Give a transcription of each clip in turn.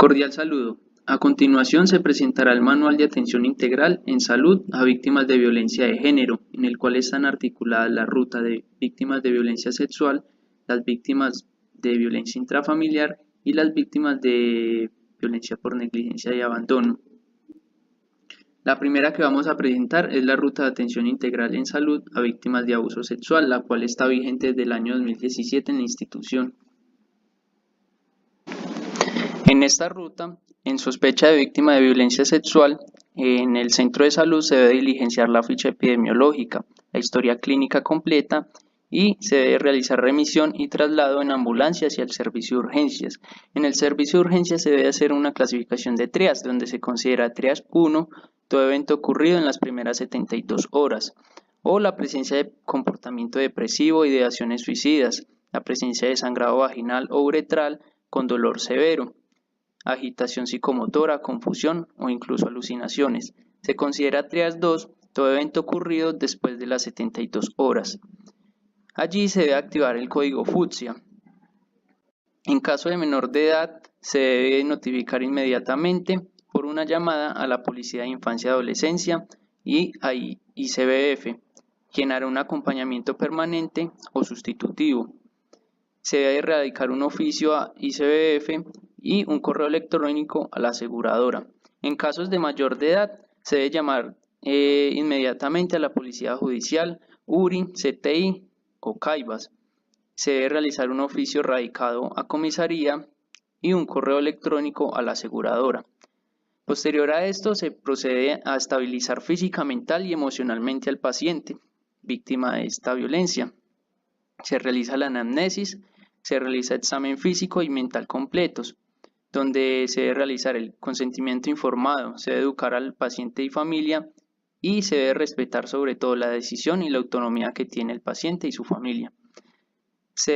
Cordial saludo. A continuación se presentará el Manual de Atención Integral en Salud a Víctimas de Violencia de Género, en el cual están articuladas la ruta de víctimas de violencia sexual, las víctimas de violencia intrafamiliar y las víctimas de violencia por negligencia y abandono. La primera que vamos a presentar es la Ruta de Atención Integral en Salud a Víctimas de Abuso Sexual, la cual está vigente desde el año 2017 en la institución. En esta ruta, en sospecha de víctima de violencia sexual, en el centro de salud se debe diligenciar la ficha epidemiológica, la historia clínica completa y se debe realizar remisión y traslado en ambulancia hacia el servicio de urgencias. En el servicio de urgencias se debe hacer una clasificación de trias, donde se considera trias 1, todo evento ocurrido en las primeras 72 horas, o la presencia de comportamiento depresivo, ideaciones suicidas, la presencia de sangrado vaginal o uretral con dolor severo, agitación psicomotora, confusión o incluso alucinaciones. Se considera trias 2 todo evento ocurrido después de las 72 horas. Allí se debe activar el código fucsia. En caso de menor de edad, se debe notificar inmediatamente por una llamada a la Policía de Infancia y Adolescencia y a ICBF, quien hará un acompañamiento permanente o sustitutivo. Se debe radicar un oficio a ICBF y un correo electrónico a la aseguradora. En casos de mayor de edad, se debe llamar inmediatamente a la Policía Judicial, URI, CTI o CAIBAS. Se debe realizar un oficio radicado a comisaría y un correo electrónico a la aseguradora. Posterior a esto, se procede a estabilizar física, mental y emocionalmente al paciente, víctima de esta violencia. Se realiza la anamnesis, se realiza examen físico y mental completos, donde se debe realizar el consentimiento informado, se debe educar al paciente y familia y se debe respetar sobre todo la decisión y la autonomía que tiene el paciente y su familia. Se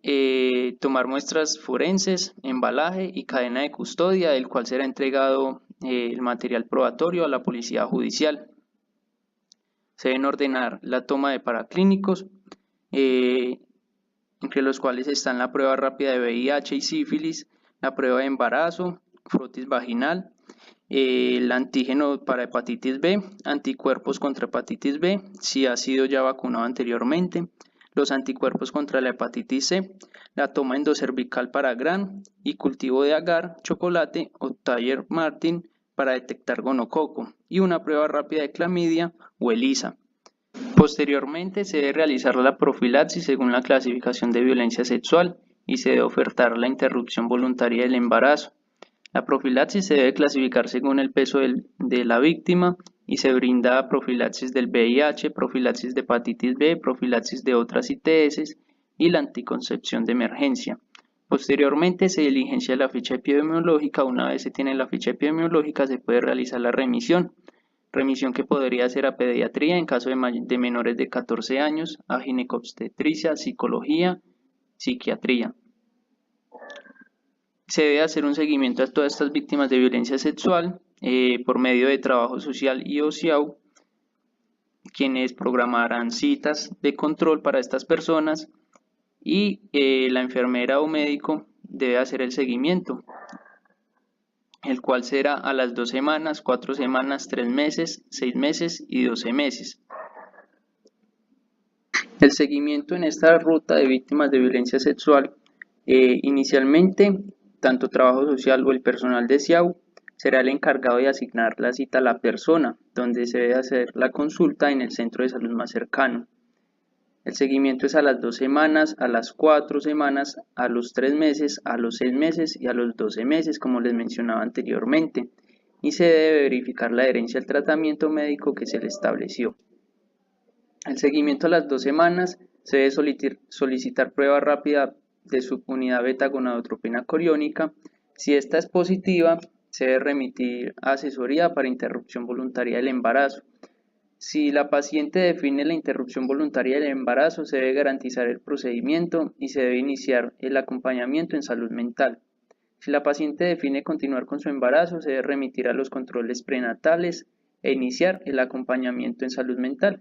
debe tomar muestras forenses, embalaje y cadena de custodia, del cual será entregado el material probatorio a la Policía Judicial. Se deben ordenar la toma de paraclínicos, entre los cuales están la prueba rápida de VIH y sífilis, la prueba de embarazo, frotis vaginal, el antígeno para hepatitis B, anticuerpos contra hepatitis B, si ha sido ya vacunado anteriormente, los anticuerpos contra la hepatitis C, la toma endocervical para GRAN y cultivo de agar, chocolate o Thayer Martin para detectar gonococo y una prueba rápida de clamidia o ELISA. Posteriormente se debe realizar la profilaxis según la clasificación de violencia sexual y se debe ofertar la interrupción voluntaria del embarazo. La profilaxis se debe clasificar según el peso de la víctima y se brinda profilaxis del VIH, profilaxis de hepatitis B, profilaxis de otras ITS y la anticoncepción de emergencia. Posteriormente se diligencia la ficha epidemiológica. Una vez se tiene la ficha epidemiológica se puede realizar la remisión que podría ser a pediatría en caso de menores de 14 años, a ginecobstetricia, psicología, psiquiatría. Se debe hacer un seguimiento a todas estas víctimas de violencia sexual por medio de trabajo social y OSIAU, quienes programarán citas de control para estas personas y la enfermera o médico debe hacer el seguimiento, el cual será a las 2 semanas, 4 semanas, 3 meses, 6 meses y 12 meses. El seguimiento en esta ruta de víctimas de violencia sexual, inicialmente, tanto trabajo social o el personal de SIAU será el encargado de asignar la cita a la persona, donde se debe hacer la consulta en el centro de salud más cercano. El seguimiento es a las 2 semanas, a las 4 semanas, a los 3 meses, a los 6 meses y a los 12 meses, como les mencionaba anteriormente, y se debe verificar la adherencia al tratamiento médico que se le estableció. El seguimiento a las 2 semanas se debe solicitar prueba rápida de subunidad beta-gonadotropina coriónica. Si esta es positiva, se debe remitir a asesoría para interrupción voluntaria del embarazo. Si la paciente define la interrupción voluntaria del embarazo, se debe garantizar el procedimiento y se debe iniciar el acompañamiento en salud mental. Si la paciente define continuar con su embarazo, se debe remitir a los controles prenatales e iniciar el acompañamiento en salud mental.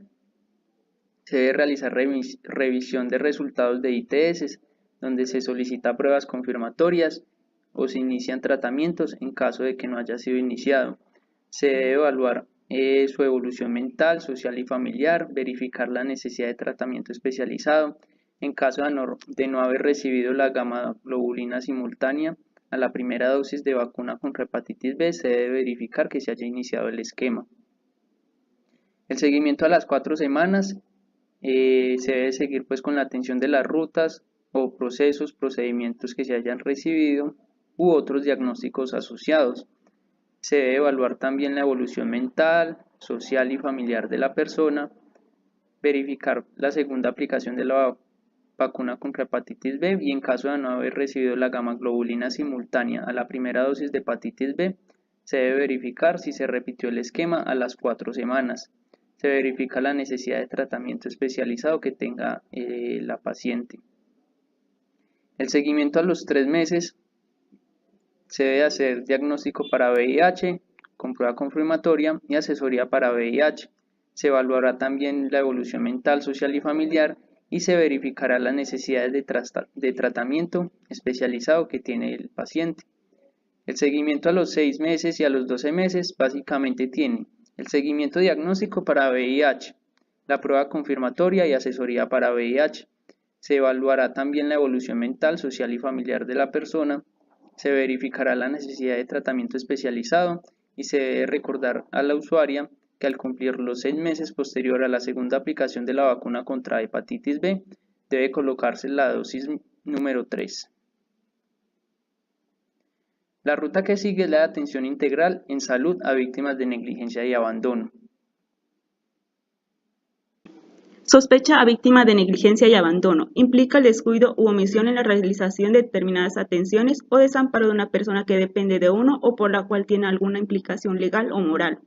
Se debe realizar revisión de resultados de ITS, donde se solicita pruebas confirmatorias o se inician tratamientos en caso de que no haya sido iniciado. Se debe evaluar su evolución mental, social y familiar, verificar la necesidad de tratamiento especializado. En caso de no haber recibido la gamma globulina simultánea a la primera dosis de vacuna contra hepatitis B, se debe verificar que se haya iniciado el esquema. El seguimiento a las 4 semanas se debe seguir pues con la atención de las rutas o procedimientos que se hayan recibido u otros diagnósticos asociados. Se debe evaluar también la evolución mental, social y familiar de la persona, verificar la segunda aplicación de la vacuna contra hepatitis B y en caso de no haber recibido la gamma globulina simultánea a la primera dosis de hepatitis B, se debe verificar si se repitió el esquema a las 4 semanas. Se verifica la necesidad de tratamiento especializado que tenga la paciente. El seguimiento a los 3 meses se debe hacer diagnóstico para VIH con prueba confirmatoria y asesoría para VIH. Se evaluará también la evolución mental, social y familiar y se verificará las necesidades de tratamiento especializado que tiene el paciente. El seguimiento a los 6 meses y a los 12 meses básicamente tiene el seguimiento diagnóstico para VIH, la prueba confirmatoria y asesoría para VIH. Se evaluará también la evolución mental, social y familiar de la persona. Se verificará la necesidad de tratamiento especializado y se debe recordar a la usuaria que al cumplir los 6 meses posterior a la segunda aplicación de la vacuna contra hepatitis B, debe colocarse la dosis número 3. La ruta que sigue es la de atención integral en salud a víctimas de negligencia y abandono. Sospecha a víctima de negligencia y abandono implica el descuido u omisión en la realización de determinadas atenciones o desamparo de una persona que depende de uno o por la cual tiene alguna implicación legal o moral.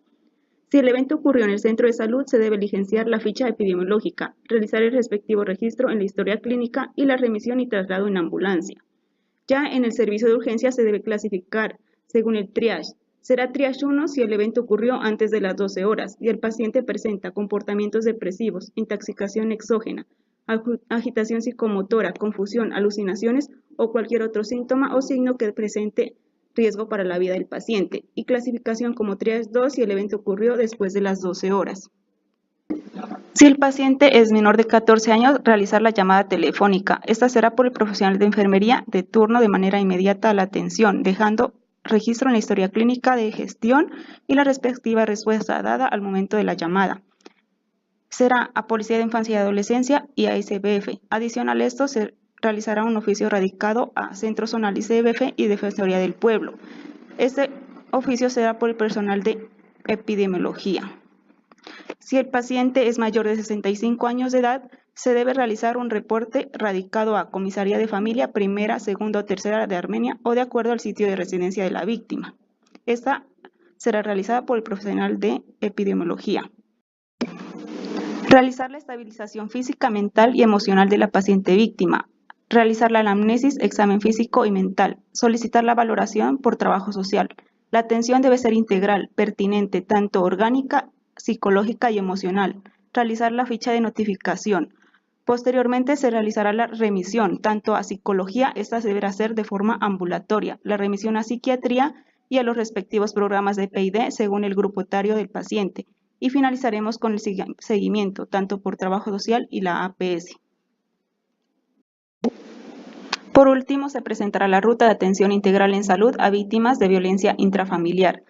Si el evento ocurrió en el centro de salud, se debe diligenciar la ficha epidemiológica, realizar el respectivo registro en la historia clínica y la remisión y traslado en ambulancia. Ya en el servicio de urgencia se debe clasificar según el triage. Será triage 1 si el evento ocurrió antes de las 12 horas y el paciente presenta comportamientos depresivos, intoxicación exógena, agitación psicomotora, confusión, alucinaciones o cualquier otro síntoma o signo que presente riesgo para la vida del paciente, y clasificación como triage 2 si el evento ocurrió después de las 12 horas. Si el paciente es menor de 14 años, realizar la llamada telefónica. Esta será por el profesional de enfermería de turno de manera inmediata a la atención, dejando registro en la historia clínica de gestión y la respectiva respuesta dada al momento de la llamada. Será a Policía de Infancia y Adolescencia y a ICBF. Adicional a esto, se realizará un oficio radicado a Centro Zonal ICBF y Defensoría del Pueblo. Este oficio será por el personal de epidemiología. Si el paciente es mayor de 65 años de edad, se debe realizar un reporte radicado a Comisaría de Familia, primera, segunda o tercera de Armenia o de acuerdo al sitio de residencia de la víctima. Esta será realizada por el profesional de epidemiología. Realizar la estabilización física, mental y emocional de la paciente víctima. Realizar la anamnesis, examen físico y mental. Solicitar la valoración por trabajo social. La atención debe ser integral, pertinente, tanto orgánica, psicológica y emocional. Realizar la ficha de notificación. Posteriormente se realizará la remisión, tanto a psicología, esta se deberá hacer de forma ambulatoria, la remisión a psiquiatría y a los respectivos programas de PID según el grupo etario del paciente. Y finalizaremos con el seguimiento, tanto por trabajo social y la APS. Por último, se presentará la ruta de atención integral en salud a víctimas de violencia intrafamiliar.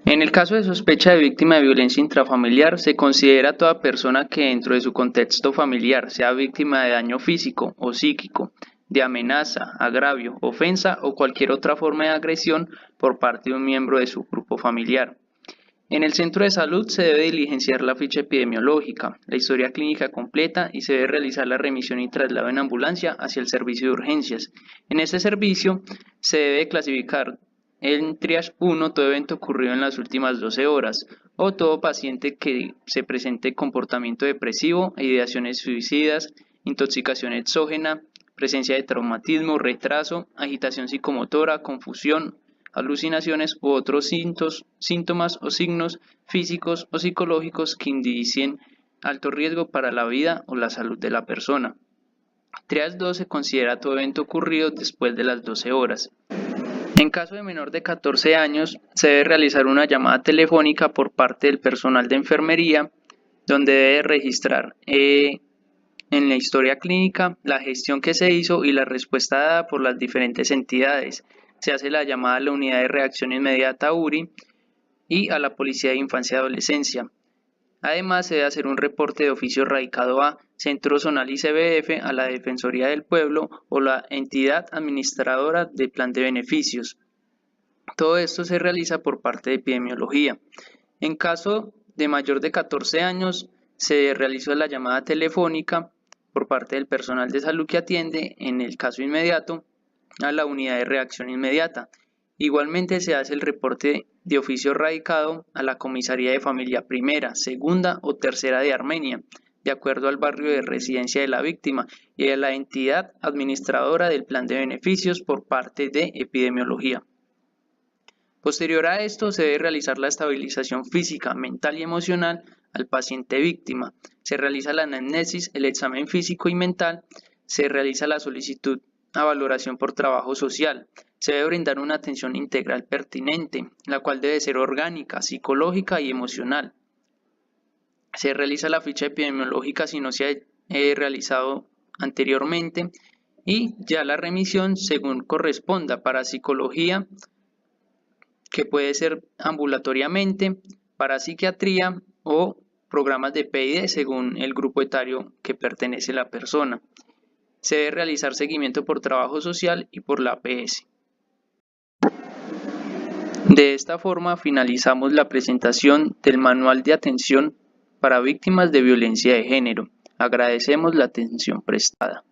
En el caso de sospecha de víctima de violencia intrafamiliar, se considera a toda persona que dentro de su contexto familiar sea víctima de daño físico o psíquico, de amenaza, agravio, ofensa o cualquier otra forma de agresión por parte de un miembro de su grupo familiar. En el centro de salud se debe diligenciar la ficha epidemiológica, la historia clínica completa y se debe realizar la remisión y traslado en ambulancia hacia el servicio de urgencias. En este servicio se debe clasificar en triage 1 todo evento ocurrido en las últimas 12 horas o todo paciente que se presente comportamiento depresivo, ideaciones suicidas, intoxicación exógena, presencia de traumatismo, retraso, agitación psicomotora, confusión, alucinaciones u otros síntomas o signos físicos o psicológicos que indicien alto riesgo para la vida o la salud de la persona. Trias 2 se considera todo evento ocurrido después de las 12 horas. En caso de menor de 14 años, se debe realizar una llamada telefónica por parte del personal de enfermería, donde debe registrar en la historia clínica la gestión que se hizo y la respuesta dada por las diferentes entidades. Se hace la llamada a la unidad de reacción inmediata URI y a la Policía de Infancia y Adolescencia. Además, se debe hacer un reporte de oficio radicado a Centro Zonal ICBF, a la Defensoría del Pueblo o la entidad administradora del plan de beneficios. Todo esto se realiza por parte de epidemiología. En caso de mayor de 14 años, se realizó la llamada telefónica por parte del personal de salud que atiende, en el caso inmediato, a la unidad de reacción inmediata. Igualmente se hace el reporte de oficio radicado a la comisaría de familia primera, segunda o tercera de Armenia, de acuerdo al barrio de residencia de la víctima, y a la entidad administradora del plan de beneficios por parte de epidemiología. Posterior a esto, se debe realizar la estabilización física, mental y emocional al paciente víctima. Se realiza la anamnesis, el examen físico y mental, se realiza la solicitud a valoración por trabajo social. Se debe brindar una atención integral pertinente, la cual debe ser orgánica, psicológica y emocional. Se realiza la ficha epidemiológica si no se ha realizado anteriormente y ya la remisión según corresponda para psicología, que puede ser ambulatoriamente, para psiquiatría o programas de PID según el grupo etario que pertenece la persona. Se debe realizar seguimiento por trabajo social y por la APS. De esta forma finalizamos la presentación del Manual de Atención para Víctimas de Violencia de Género. Agradecemos la atención prestada.